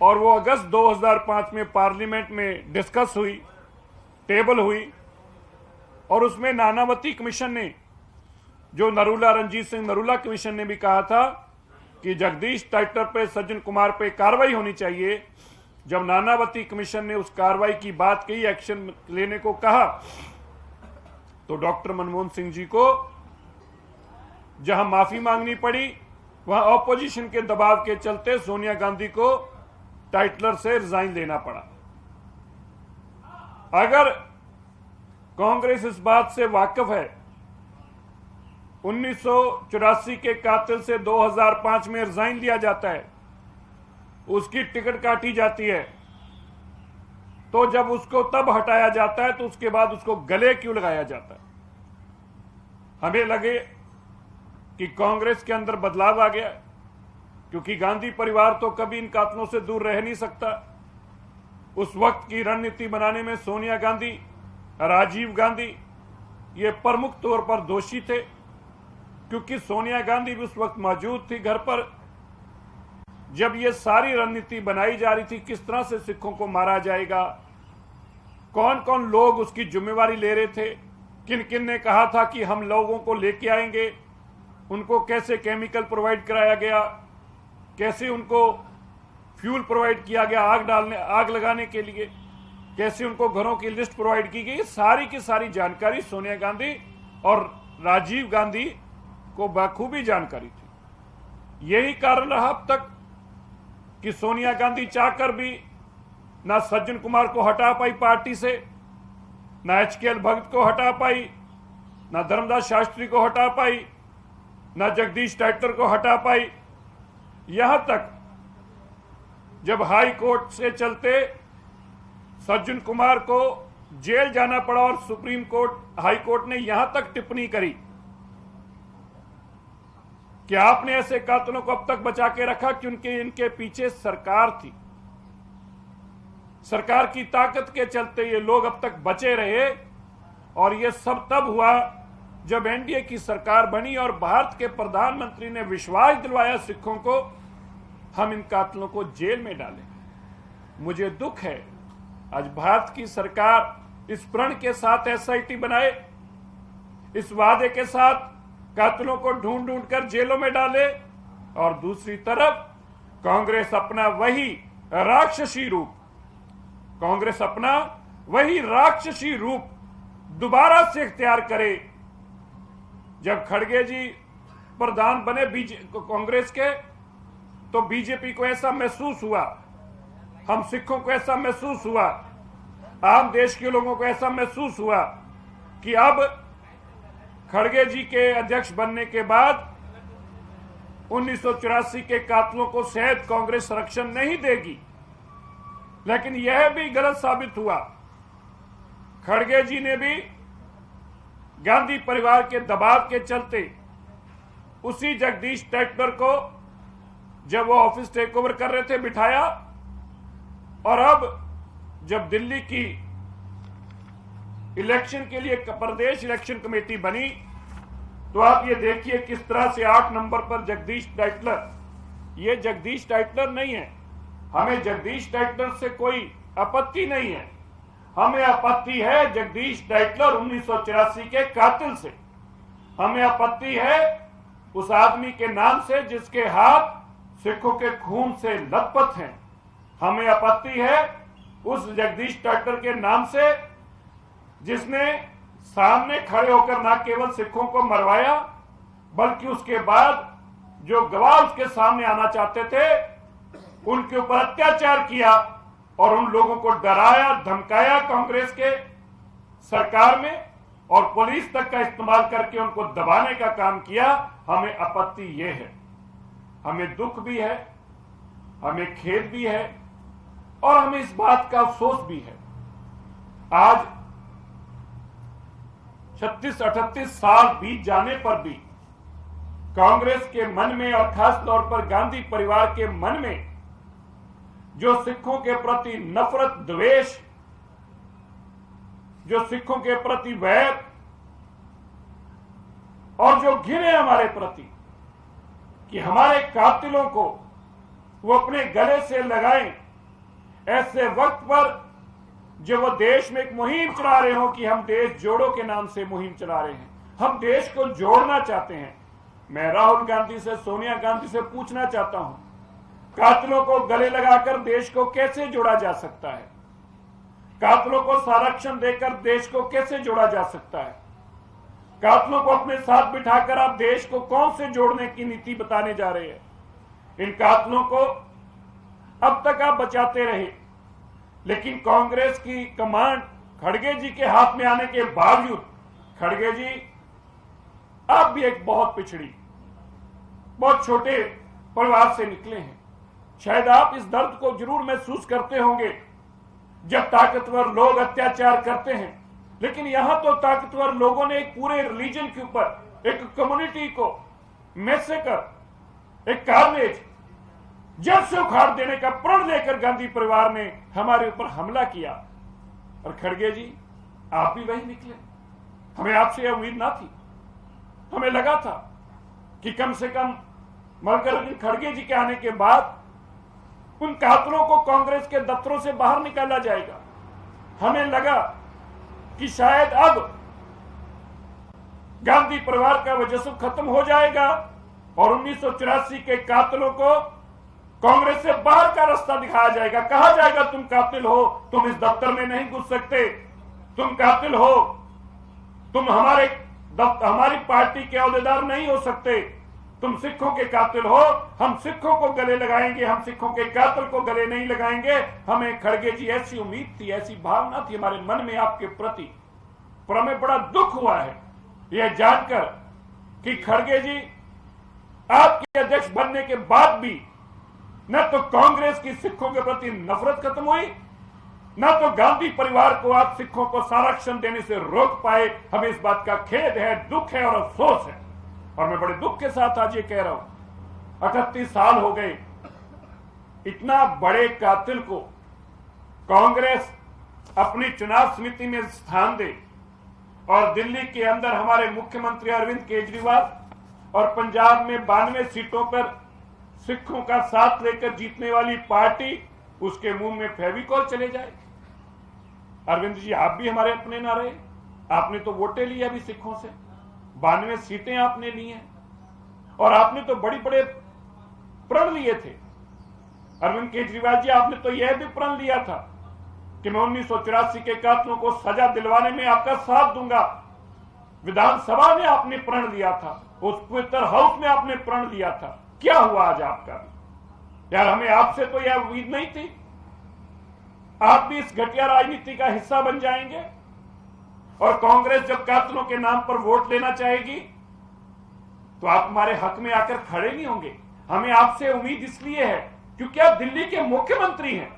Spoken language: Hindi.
और वो अगस्त 2005 में पार्लियामेंट में डिस्कस हुई, टेबल हुई, और उसमें नानावती कमीशन ने, जो नरूला रणजीत सिंह नरूला कमीशन ने भी कहा था कि जगदीश टाइटलर पे, सज्जन कुमार पे कार्रवाई होनी चाहिए। जब नानावती कमीशन ने उस कार्रवाई की बात कही, एक्शन लेने को कहा, तो डॉक्टर मनमोहन सिंह जी को जहां माफी मांगनी पड़ी, वहां ऑपोजिशन के दबाव के चलते सोनिया गांधी को टाइटलर से रिजाइन लेना पड़ा। अगर कांग्रेस इस बात से वाकिफ है, 1984 के कातिल से 2005 में रिजाइन लिया जाता है, उसकी टिकट काटी जाती है, तो जब उसको तब हटाया जाता है तो उसके बाद उसको गले क्यों लगाया जाता है? हमें लगे कि कांग्रेस के अंदर बदलाव आ गया, क्योंकि गांधी परिवार तो कभी इन कातलों से दूर रह नहीं सकता। उस वक्त की रणनीति बनाने में सोनिया गांधी, राजीव गांधी ये प्रमुख तौर पर दोषी थे, क्योंकि सोनिया गांधी भी उस वक्त मौजूद थी घर पर जब ये सारी रणनीति बनाई जा रही थी, किस तरह से सिखों को मारा जाएगा, कौन कौन लोग उसकी जिम्मेवारी ले रहे थे, किन किन ने कहा था कि हम लोगों को लेके आएंगे, उनको कैसे केमिकल प्रोवाइड कराया गया, कैसे उनको फ्यूल प्रोवाइड किया गया आग लगाने के लिए, कैसे उनको घरों की लिस्ट प्रोवाइड की गई। सारी की सारी जानकारी सोनिया गांधी और राजीव गांधी को बखूबी जानकारी थी। यही कारण रहा अब तक कि सोनिया गांधी चाहकर भी ना सज्जन कुमार को हटा पाई पार्टी से, ना HKL भगत को हटा पाई, ना धर्मदास शास्त्री को हटा पाई, ना जगदीश टाइटलर को हटा पाई। यहां तक जब हाई कोर्ट से चलते सज्जन कुमार को जेल जाना पड़ा और सुप्रीम कोर्ट, हाई कोर्ट ने यहां तक टिप्पणी करी कि आपने ऐसे कातलों को अब तक बचा के रखा क्योंकि इनके पीछे सरकार थी, सरकार की ताकत के चलते ये लोग अब तक बचे रहे। और ये सब तब हुआ जब NDA की सरकार बनी और भारत के प्रधानमंत्री ने विश्वास दिलवाया सिखों को, हम इन कातलों को जेल में डालेंगे। मुझे दुख है आज भारत की सरकार इस प्रण के साथ SIT बनाए, इस वादे के साथ कातलों को ढूंढ ढूंढ कर जेलों में डाले, और दूसरी तरफ कांग्रेस अपना वही राक्षसी रूप, कांग्रेस अपना वही राक्षसी रूप दोबारा से इख्तियार करे। जब खड़गे जी प्रधान बने कांग्रेस के, तो बीजेपी को ऐसा महसूस हुआ, हम सिखों को ऐसा महसूस हुआ, आम देश के लोगों को ऐसा महसूस हुआ कि अब खड़गे जी के अध्यक्ष बनने के बाद 1984 के कातलों को शायद कांग्रेस संरक्षण नहीं देगी। लेकिन यह भी गलत साबित हुआ। खड़गे जी ने भी गांधी परिवार के दबाव के चलते उसी जगदीश टाइटलर को, जब वो ऑफिस टेक ओवर कर रहे थे, बिठाया, और अब जब दिल्ली की इलेक्शन के लिए प्रदेश इलेक्शन कमेटी बनी, तो आप ये देखिए किस तरह से 8 नंबर पर जगदीश टाइटलर, ये जगदीश टाइटलर नहीं है, हमें जगदीश टाइटलर से कोई आपत्ति नहीं है, हमें आपत्ति है जगदीश टाइटलर 1984 के कातिल से, हमें आपत्ति है उस आदमी के नाम से जिसके हाथ सिखों के खून से लथपथ हैं, हमें आपत्ति है उस जगदीश टाइटलर के नाम से जिसने सामने खड़े होकर न केवल सिखों को मरवाया, बल्कि उसके बाद जो गवाह उसके सामने आना चाहते थे उनके ऊपर अत्याचार किया और उन लोगों को डराया धमकाया कांग्रेस के सरकार में, और पुलिस तक का इस्तेमाल करके उनको दबाने का काम किया। हमें आपत्ति यह है, हमें दुख भी है, हमें खेद भी है, और हमें इस बात का अफसोस भी है। आज 36-38 साल बीत जाने पर भी कांग्रेस के मन में और खास तौर पर गांधी परिवार के मन में जो सिखों के प्रति नफरत, द्वेष, जो सिखों के प्रति वैर और जो घिन है हमारे प्रति कि हमारे कातिलों को वो अपने गले से लगाएं, ऐसे वक्त पर जो वो देश में एक मुहिम चला रहे हो कि हम देश जोड़ो के नाम से मुहिम चला रहे हैं, हम देश को जोड़ना चाहते हैं। मैं राहुल गांधी से, सोनिया गांधी से पूछना चाहता हूं, कातिलों को गले लगाकर देश को कैसे जोड़ा जा सकता है? कातिलों को संरक्षण देकर देश को कैसे जोड़ा जा सकता है? कातिलों को अपने साथ बिठाकर आप देश को कौन से जोड़ने की नीति बताने जा रहे हैं? इन कातिलों को अब तक आप बचाते रहे, लेकिन कांग्रेस की कमांड खड़गे जी के हाथ में आने के बावजूद, खड़गे जी आप भी एक बहुत पिछड़ी, बहुत छोटे परिवार से निकले हैं। शायद आप इस दर्द को जरूर महसूस करते होंगे जब ताकतवर लोग अत्याचार करते हैं, लेकिन यहां तो ताकतवर लोगों ने एक पूरे रिलीजन के ऊपर, एक कम्युनिटी को मैसेकर, एक कार्नेज जड़ से उखाड़ देने का प्रण लेकर गांधी परिवार ने हमारे ऊपर हमला किया। और खड़गे जी आप भी वही निकले। हमें आपसे यह उम्मीद ना थी। हमें लगा था कि कम से कम मल्लिकार्जुन खड़गे जी के आने के बाद उन कातिलों को कांग्रेस के दफ्तरों से बाहर निकाला जाएगा। हमें लगा कि शायद अब गांधी परिवार का वजह खत्म हो जाएगा और 1984 के कातिलों को कांग्रेस से बाहर का रास्ता दिखाया जाएगा। कहा जाएगा तुम कातिल हो, तुम इस दफ्तर में नहीं घुस सकते, तुम कातिल हो, तुम हमारी पार्टी के औहदेदार नहीं हो सकते, तुम सिखों के कातिल हो, हम सिखों को गले लगाएंगे, हम सिखों के कातिल को गले नहीं लगाएंगे। हमें खड़गे जी ऐसी उम्मीद थी, ऐसी भावना थी हमारे मन में आपके प्रति, पर हमें बड़ा दुख हुआ है यह जानकर कि खड़गे जी आपके अध्यक्ष बनने के बाद भी न तो कांग्रेस की सिखों के प्रति नफरत खत्म हुई, न तो गांधी परिवार को आप सिखों को संरक्षण देने से रोक पाए। हमें इस बात का खेद है, दुख है और अफसोस है। और मैं बड़े दुख के साथ आज ये कह रहा हूं, 38 साल हो गए, इतना बड़े कातिल को कांग्रेस अपनी चुनाव समिति में स्थान दे और दिल्ली के अंदर हमारे मुख्यमंत्री अरविंद केजरीवाल और पंजाब में 92 सीटों पर सिखों का साथ लेकर जीतने वाली पार्टी, उसके मुंह में फेविकॉल चले जाए। अरविंद जी आप भी हमारे अपने ना रहे, आपने तो वोटें ली अभी सिखों से, 92 सीटें आपने ली हैं और आपने तो बड़ी बड़े प्रण लिए थे। अरविंद केजरीवाल जी आपने तो यह भी प्रण लिया था कि मैं 1984 के कातिलों को सजा दिलवाने में आपका साथ दूंगा। विधानसभा में आपने प्रण लिया था, उस पवित्र हाउस में आपने प्रण लिया था। क्या हुआ आज आपका? यार हमें आपसे तो यह उम्मीद नहीं थी। आप भी इस घटिया राजनीति का हिस्सा बन जाएंगे और कांग्रेस जब कातिलों के नाम पर वोट लेना चाहेगी तो आप हमारे हक में आकर खड़े नहीं होंगे। हमें आपसे उम्मीद इसलिए है क्योंकि आप दिल्ली के मुख्यमंत्री हैं।